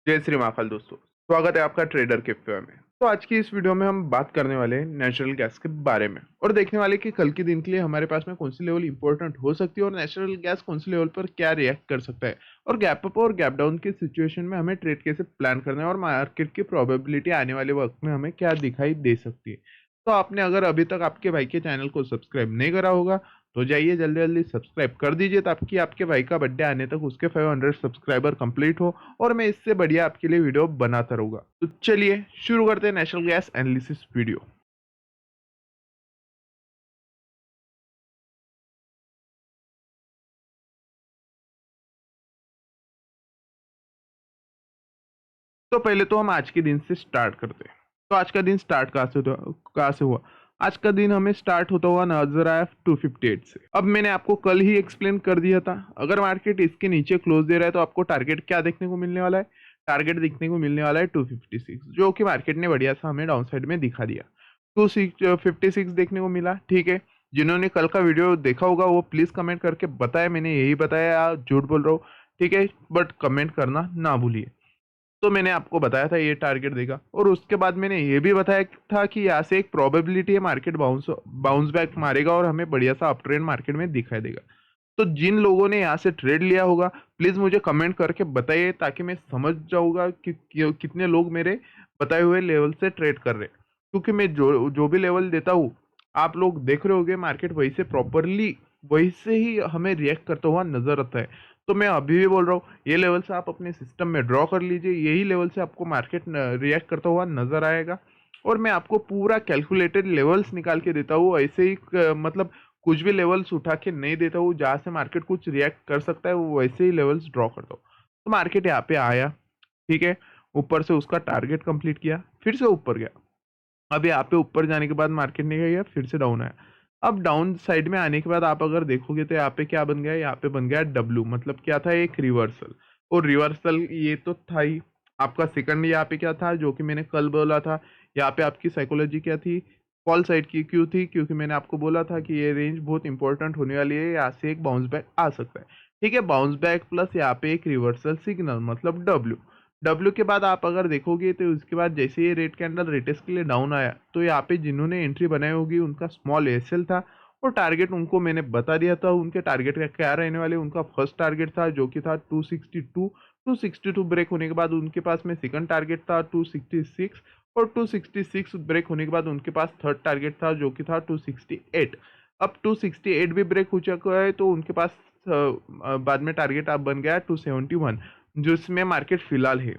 जय श्री महाकाल दोस्तों। स्वागत है आपका ट्रेडर कैफे में। तो आज की इस वीडियो में हम बात करने वाले हैं नेचुरल गैस के बारे में और देखने वाले कि कल के दिन के लिए हमारे पास में कौन सी लेवल इंपॉर्टेंट हो सकती है और नेचुरल गैस कौन सी लेवल पर क्या रिएक्ट कर सकता है और गैप अप और गैप डाउन की सिचुएशन में हमें ट्रेड कैसे प्लान करना है और मार्केट की प्रोबेबिलिटी आने वाले वक्त में हमें क्या दिखाई दे सकती है। तो आपने अगर अभी तक आपके भाई के चैनल को सब्सक्राइब नहीं करा होगा तो जाइए जल्दी जल्दी सब्सक्राइब कर दीजिए ताकि आपके भाई का बर्थडे आने तक उसके 500 सब्सक्राइबर कंप्लीट हो और मैं इससे बढ़िया आपके लिए वीडियो बनाता रहूंगा। तो चलिए शुरू करते हैं नेचुरल गैस एनालिसिस वीडियो। तो पहले तो हम आज के दिन से स्टार्ट करते हैं। तो आज का दिन स्टार्ट कहाँ से हुआ। आज का दिन हमें स्टार्ट होता हुआ नजर आया 258 से। अब मैंने आपको कल ही एक्सप्लेन कर दिया था, अगर मार्केट इसके नीचे क्लोज दे रहा है तो आपको टारगेट क्या देखने को मिलने वाला है। टारगेट देखने को मिलने वाला है 256, जो कि मार्केट ने बढ़िया सा हमें डाउन साइड में दिखा दिया। 256 देखने को मिला, ठीक है। जिन्होंने कल का वीडियो देखा होगा वो प्लीज कमेंट करके बताए मैंने यही बताया या झूठ बोल रहा हूँ, ठीक है। बट कमेंट करना ना भूलिए। तो मैंने आपको बताया था ये टारगेट देगा और उसके बाद मैंने ये भी बताया था कि यहाँ से एक प्रोबेबिलिटी है मार्केट बाउंस बाउंस बैक मारेगा और हमें बढ़िया सा अप ट्रेंड मार्केट में दिखाई देगा। तो जिन लोगों ने यहाँ से ट्रेड लिया होगा प्लीज मुझे कमेंट करके बताइए ताकि मैं समझ जाऊंगा कि कितने लोग मेरे बताए हुए लेवल से ट्रेड कर रहे हैं। क्योंकि मैं जो जो भी लेवल देता हूँ आप लोग देख रहे होगे मार्केट वही से प्रॉपरली वही से ही हमें रिएक्ट करता हुआ नजर आता है। तो मैं अभी भी बोल रहा हूँ ये लेवल से आप अपने सिस्टम में ड्रॉ कर लीजिए, यही लेवल से आपको मार्केट रिएक्ट करता हुआ नजर आएगा। और मैं आपको पूरा कैलकुलेटेड लेवल्स निकाल के देता हूँ, ऐसे ही मतलब कुछ भी लेवल्स उठा के नहीं देता हूँ जहाँ से मार्केट कुछ रिएक्ट कर सकता है वो वैसे ही लेवल्स ड्रॉ करता हूँ। तो मार्केट यहाँ पे आया, ठीक है। ऊपर से उसका टारगेट कंप्लीट किया, फिर से ऊपर गया। अब यहाँ पे ऊपर जाने के बाद मार्केट नहीं गया, फिर से डाउन आया। अब डाउन साइड में आने के बाद आप अगर देखोगे तो यहाँ पे क्या बन गया, यहाँ पे बन गया डब्लू, मतलब क्या था, एक रिवर्सल। और रिवर्सल ये तो था ही। आपका सेकंड यहाँ पे क्या था जो कि मैंने कल बोला था, यहाँ पे आपकी साइकोलॉजी क्या थी, कॉल साइड की क्यों थी, क्योंकि मैंने आपको बोला था कि ये रेंज बहुत इंपॉर्टेंट होने वाली है, यहाँ से एक बाउंस बैक आ सकता है। ठीक है, बाउंस बैक प्लस यहाँ पे एक रिवर्सल सिग्नल मतलब डब्ल्यू। डब्ल्यू के बाद आप अगर देखोगे तो उसके बाद जैसे ये रेट कैंडल रिटेस्ट के लिए डाउन आया तो यहाँ पे जिन्होंने एंट्री बनाई होगी उनका स्मॉल एसएल था। और टारगेट उनको मैंने बता दिया था उनके टारगेट का क्या रहने वाले। उनका फर्स्ट टारगेट था जो कि था 262। 262 ब्रेक होने के बाद उनके पास में सेकंड टारगेट था 266। और 266 ब्रेक होने के बाद उनके पास थर्ड टारगेट था जो कि था 268। अब 268 भी ब्रेक हो चुका है तो उनके पास बाद में टारगेट अब बन गया 271, जिसमें मार्केट फिलहाल है।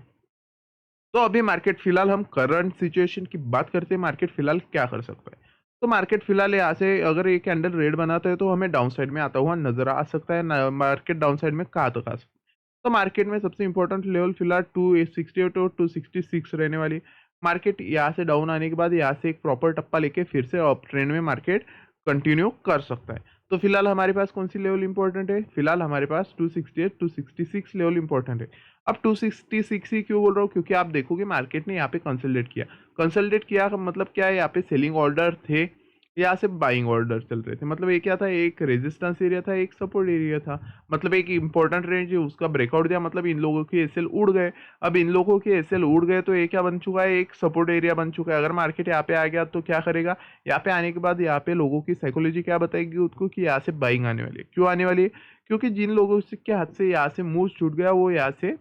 तो अभी मार्केट फिलहाल हम करंट सिचुएशन की बात करते हैं, मार्केट फिलहाल क्या कर सकता है। तो मार्केट फिलहाल यहाँ से अगर ये कैंडल रेड बनाता है तो हमें डाउन साइड में आता हुआ नजर आ सकता है। मार्केट डाउन साइड में कहाँ तक आ सकता है। तो मार्केट में सबसे इंपॉर्टेंट लेवल फिलहाल 268 और 266 रहने वाली। मार्केट यहाँ से डाउन आने के बाद यहाँ से एक प्रॉपर टप्पा लेके फिर से अप ट्रेंड में मार्केट कंटिन्यू कर सकता है। तो फिलहाल हमारे पास कौन सी लेवल इंपॉर्टेंट है, फिलहाल हमारे पास 268 266 लेवल इंपॉर्टेंट है। अब 266 ही क्यों बोल रहा हूँ, क्योंकि आप देखोगे मार्केट ने यहाँ पे कंसोलिडेट किया। कंसोलिडेट किया का मतलब क्या है, यहाँ पे सेलिंग ऑर्डर थे, यहाँ से बाइंग ऑर्डर चल रहे थे। मतलब ये क्या था, एक रेजिस्टेंस एरिया था एक सपोर्ट एरिया था। मतलब एक इंपॉर्टेंट रेंज है उसका ब्रेकआउट दिया, मतलब इन लोगों के एसएल उड़ गए। अब इन लोगों के एसएल उड़ गए तो ये क्या बन चुका है, एक सपोर्ट एरिया बन चुका है। अगर मार्केट यहाँ पे आ गया तो क्या करेगा, यहाँ पे आने के बाद यहाँ पे लोगों की साइकोलॉजी क्या बताएगी उसको कि यहाँ से बाइंग आने वाली है। क्यों आने वाली है, क्योंकि जिन लोगों के हाथ से यहाँ से मूव छूट गया वो यहाँ से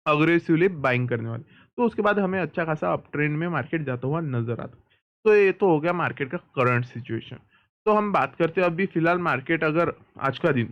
अग्रेसिवली बाइंग करने वाले। तो उसके बाद हमें अच्छा खासा अप ट्रेंड में मार्केट जाता हुआ नजर आता है। तो ये तो हो गया मार्केट का करंट सिचुएशन। तो हम बात करते हैं अभी फिलहाल मार्केट अगर आज का दिन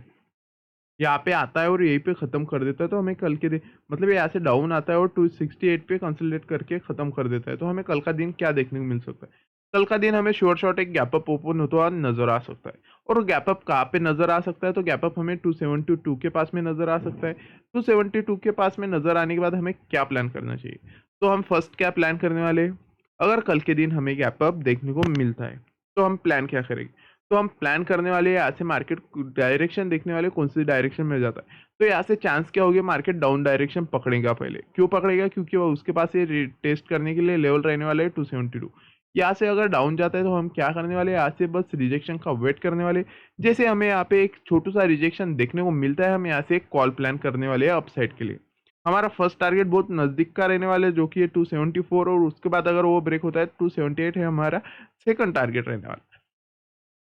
यहाँ पे आता है और यहीं पे खत्म कर देता है तो हमें कल के दिन मतलब यहाँ से डाउन आता है और 268 पे कंसोलिडेट करके खत्म कर देता है तो हमें कल का दिन क्या देखने को मिल सकता है। कल का दिन हमें श्योर शॉट एक गैप अप ओपन होता हुआ नजर आ सकता है। और गैप अप कहाँ पे नजर आ सकता है, तो गैप अप हमें 272 के पास में नजर आ सकता है। 272 के पास में नजर आने के बाद हमें क्या प्लान करना चाहिए। तो हम फर्स्ट क्या प्लान करने वाले हैं, अगर कल के दिन हमें गैप अप देखने को मिलता है तो हम प्लान क्या करेंगे। तो हम प्लान करने वाले यहाँ से मार्केट डायरेक्शन देखने वाले कौन सी डायरेक्शन में जाता है। तो यहाँ से चांस क्या होगी, मार्केट डाउन डायरेक्शन पकड़ेगा। पहले क्यों पकड़ेगा, क्योंकि वो उसके पास ये टेस्ट करने के लिए लेवल रहने वाले है 272। यहाँ से अगर डाउन जाता है तो हम क्या करने वाले, यहाँ से बस रिजेक्शन का वेट करने वाले। जैसे हमें यहाँ पे एक छोटू सा रिजेक्शन देखने को मिलता है हम यहाँ से एक कॉल प्लान करने वाले हैं अपसाइड के लिए। हमारा फर्स्ट टारगेट बहुत नज़दीक का रहने वाला है जो कि है 274, और उसके बाद अगर वो ब्रेक होता है 278 है हमारा सेकंड टारगेट रहने वाला है।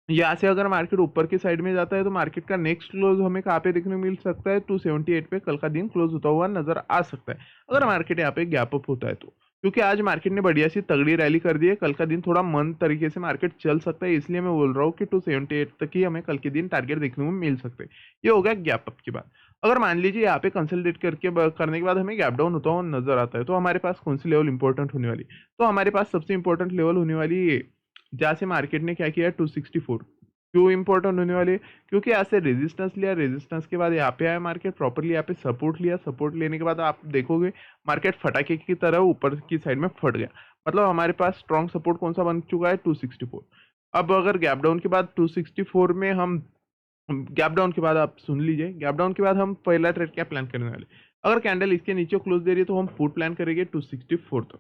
यहाँ से अगर मार्केट ऊपर की साइड में जाता है तो मार्केट का नेक्स्ट क्लोज हमें कहाँ पे देखने को मिल सकता है, 278 पे कल का दिन क्लोज होता हुआ नजर आ सकता है, अगर मार्केट यहाँ पे गैप अप होता है तो। क्योंकि आज मार्केट ने बढ़िया सी तगड़ी रैली कर दी है, कल का दिन थोड़ा मंद तरीके से मार्केट चल सकता है, इसलिए मैं बोल रहा हूँ कि 278 तक ही हमें कल के दिन टारगेट देखने को मिल सकते हैं। ये हो गया गैप अप की बात। अगर मान लीजिए यहाँ पे कंसल्टेट करने के बाद हमें गैप डाउन होता हुआ नजर आता है, तो हमारे पास कौन सी लेवल इंपॉर्टेंट होने वाली, तो हमारे पास सबसे इंपॉर्टेंट लेवल होने वाली ये, जहाँ से मार्केट ने क्या किया 264। क्यों इंपॉर्टेंट होने वाली है, क्योंकि यहाँ से रेजिस्टेंस लिया, रेजिस्टेंस के बाद यहाँ पे आया मार्केट प्रॉपरली, यहाँ पे सपोर्ट लिया, सपोर्ट लेने के बाद आप देखोगे मार्केट फटाके की तरह ऊपर की साइड में फट गया। मतलब हमारे पास स्ट्रॉन्ग सपोर्ट कौन सा बन चुका है, 264। अब अगर गैप डाउन के बाद 264 में हम, गैप डाउन के बाद आप सुन लीजिए, गैप डाउन के बाद हम पहला ट्रेड क्या प्लान करने वाले, अगर कैंडल इसके नीचे क्लोज दे रही है तो हम पुट प्लान करेंगे 264 तक।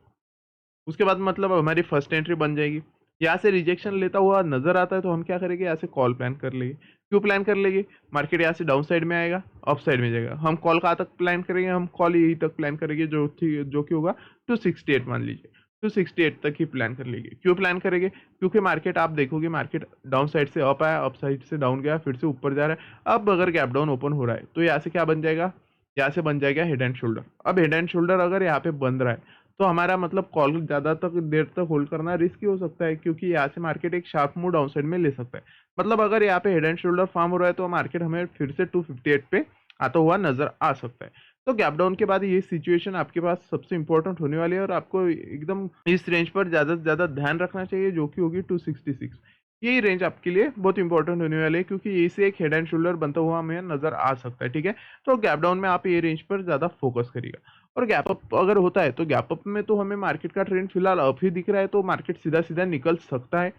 उसके बाद मतलब हमारी फर्स्ट एंट्री बन जाएगी। यहाँ से रिजेक्शन लेता हुआ नजर आता है तो हम क्या करेंगे, यहाँ से कॉल प्लान कर लेंगे। क्यों प्लान कर लेंगे, मार्केट यहाँ से डाउन साइड में आएगा, अप साइड में जाएगा, हम कॉल कहाँ तक प्लान करेंगे, हम कॉल यही तक प्लान करेंगे जो कि होगा 268, मान लीजिए 268 तक ही प्लान कर लेंगे। क्यों प्लान करेंगे, क्योंकि मार्केट आप देखोगे मार्केट डाउन साइड से अप आया, अप साइड से डाउन गया, फिर से ऊपर जा रहा है। अब अगर गैप डाउन ओपन हो रहा है तो यहाँ से क्या बन जाएगा, यहाँ से बन जाएगा हेड एंड शोल्डर। अब हेड एंड शोल्डर अगर यहाँ पे बन रहा है तो हमारा मतलब कॉल ज़्यादा तक देर तक होल्ड करना रिस्की हो सकता है, क्योंकि यहाँ से मार्केट एक शार्प मूव डाउन साइड में ले सकता है। मतलब अगर यहाँ पे हेड एंड शोल्डर फॉर्म हो रहा है तो मार्केट हमें फिर से 258 पे आता हुआ नजर आ सकता है। तो गैप डाउन के बाद ये सिचुएशन आपके पास सबसे इंपॉर्टेंट होने वाली है, और आपको एकदम इस रेंज पर ज़्यादा से ज़्यादा ध्यान रखना चाहिए जो कि होगी 266। यही रेंज आपके लिए बहुत इंपॉर्टेंट होने वाली है, क्योंकि यही से एक हेड एंड शोल्डर बनता हुआ हमें नजर आ सकता है। ठीक है, तो गैप डाउन में आप ये रेंज पर ज़्यादा फोकस करिएगा। और गैप अप अगर होता है तो गैप अप में तो हमें मार्केट का ट्रेंड फिलहाल अप ही दिख रहा है, तो मार्केट सीधा सीधा निकल सकता है।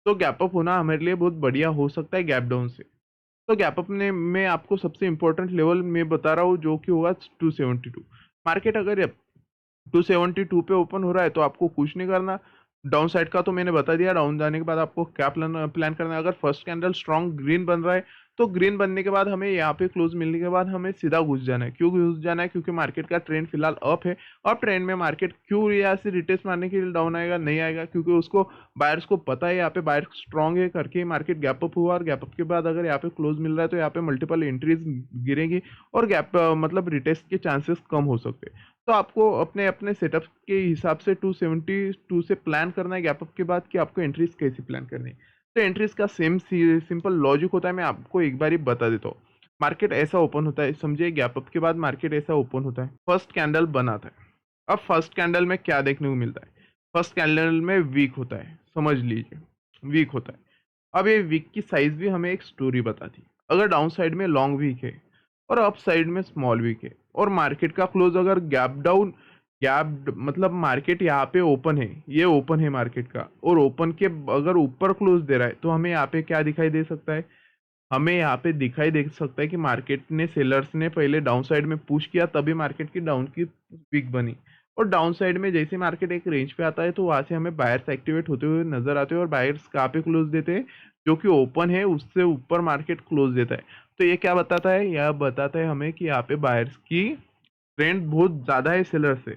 तो गैप अप होना हमारे लिए बहुत बढ़िया हो सकता है गैप डाउन से। तो गैप अप ने मैं आपको सबसे इंपॉर्टेंट लेवल में बता रहा हूँ जो कि होगा 272। मार्केट अगर 272 पे ओपन हो रहा है तो आपको कुछ नहीं करना। डाउन साइड का तो मैंने बता दिया, डाउन जाने के बाद आपको क्या प्लान प्लान करना है। अगर फर्स्ट कैंडल स्ट्रॉन्ग ग्रीन बन रहा है तो ग्रीन बनने के बाद हमें यहाँ पे क्लोज मिलने के बाद हमें सीधा घुस जाना है। क्यों घुस जाना है, क्योंकि मार्केट का ट्रेंड फिलहाल अप है। अप ट्रेंड में मार्केट क्यों यहाँ से रिटेस्ट मारने के लिए डाउन आएगा, नहीं आएगा, क्योंकि उसको बायर्स को पता है यहाँ पे बायर स्ट्रॉन्ग है करके मार्केट गैप अप हुआ, और गैप अप के बाद अगर यहाँ पे क्लोज मिल रहा है तो यहाँ पे मल्टीपल एंट्रीज गिरेंगी और गैप मतलब रिटेस्ट के चांसेस कम हो सकते हैं। तो आपको अपने अपने सेटअप के हिसाब से 272 से प्लान करना है गैप अप के बाद कि आपको एंट्रीज कैसी प्लान करनी है। तो एंट्रीज का सिंपल लॉजिक होता है, मैं आपको एक बार ही बता देता हूँ। मार्केट ऐसा ओपन होता है, समझिए गैप अप के बाद मार्केट ऐसा ओपन होता है, फर्स्ट कैंडल बनाता है। अब फर्स्ट कैंडल में क्या देखने को मिलता है, फर्स्ट कैंडल में वीक होता है, समझ लीजिए वीक होता है। अब ये वीक की साइज भी हमें एक स्टोरी बताती है। अगर डाउन साइड में लॉन्ग वीक है और अप साइड में स्मॉल वीक है, और मार्केट का क्लोज अगर गैप डाउन, गैप मतलब मार्केट यहाँ पे ओपन है, ये ओपन है मार्केट का, और ओपन के अगर ऊपर क्लोज दे रहा है तो हमें यहाँ पे क्या दिखाई दे सकता है, हमें यहाँ पे दिखाई दे सकता है कि मार्केट ने, सेलर्स ने पहले डाउन साइड में पुश किया, तभी मार्केट की डाउन की वीक बनी। और डाउन साइड में जैसे मार्केट एक रेंज पे आता है तो वहां से हमें बायर्स एक्टिवेट होते हुए नजर आते हैं, और बायर्स कहाँ पे क्लोज देते हैं, जो कि ओपन है उससे ऊपर मार्केट क्लोज देता है। तो ये क्या बताता है, यह बताता है हमें कि यहाँ पे बायर्स की ट्रेंड बहुत ज़्यादा है सेलर से।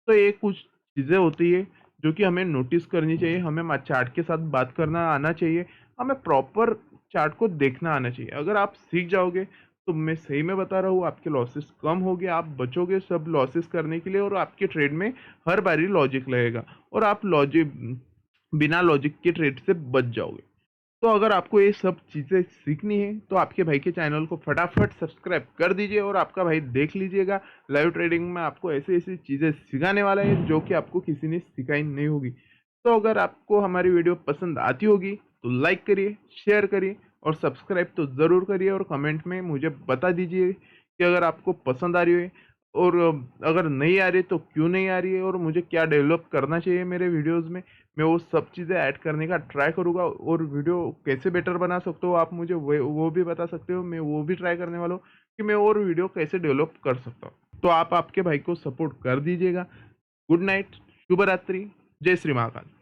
तो ये कुछ चीज़ें होती है जो कि हमें नोटिस करनी चाहिए, हमें चार्ट के साथ बात करना आना चाहिए, हमें प्रॉपर चार्ट को देखना आना चाहिए। अगर आप सीख जाओगे तो मैं सही में बता रहा हूँ आपके लॉसेस कम होंगे, आप बचोगे सब लॉसेस करने के लिए, और आपके ट्रेड में हर बारी लॉजिक लगेगा और आप लॉजिक बिना लॉजिक के ट्रेड से बच जाओगे। तो अगर आपको ये सब चीज़ें सीखनी है तो आपके भाई के चैनल को फटाफट सब्सक्राइब कर दीजिए, और आपका भाई देख लीजिएगा लाइव ट्रेडिंग में आपको ऐसी ऐसी चीज़ें सिखाने वाला है जो कि आपको किसी ने सिखाई नहीं होगी। तो अगर आपको हमारी वीडियो पसंद आती होगी तो लाइक करिए, शेयर करिए, और सब्सक्राइब तो ज़रूर करिए, और कमेंट में मुझे बता दीजिए कि अगर आपको पसंद आ रही है, और अगर नहीं आ रही तो क्यों नहीं आ रही है, और मुझे क्या डेवलप करना चाहिए मेरे वीडियोस में। मैं वो सब चीज़ें ऐड करने का ट्राई करूँगा, और वीडियो कैसे बेटर बना सकते हो आप मुझे वो भी बता सकते हो, मैं वो भी ट्राई करने वाला हूँ कि मैं और वीडियो कैसे डेवलप कर सकता हूँ। तो आप आपके भाई को सपोर्ट कर दीजिएगा। गुड नाइट, शुभ रात्रि, जय श्री महाकाल।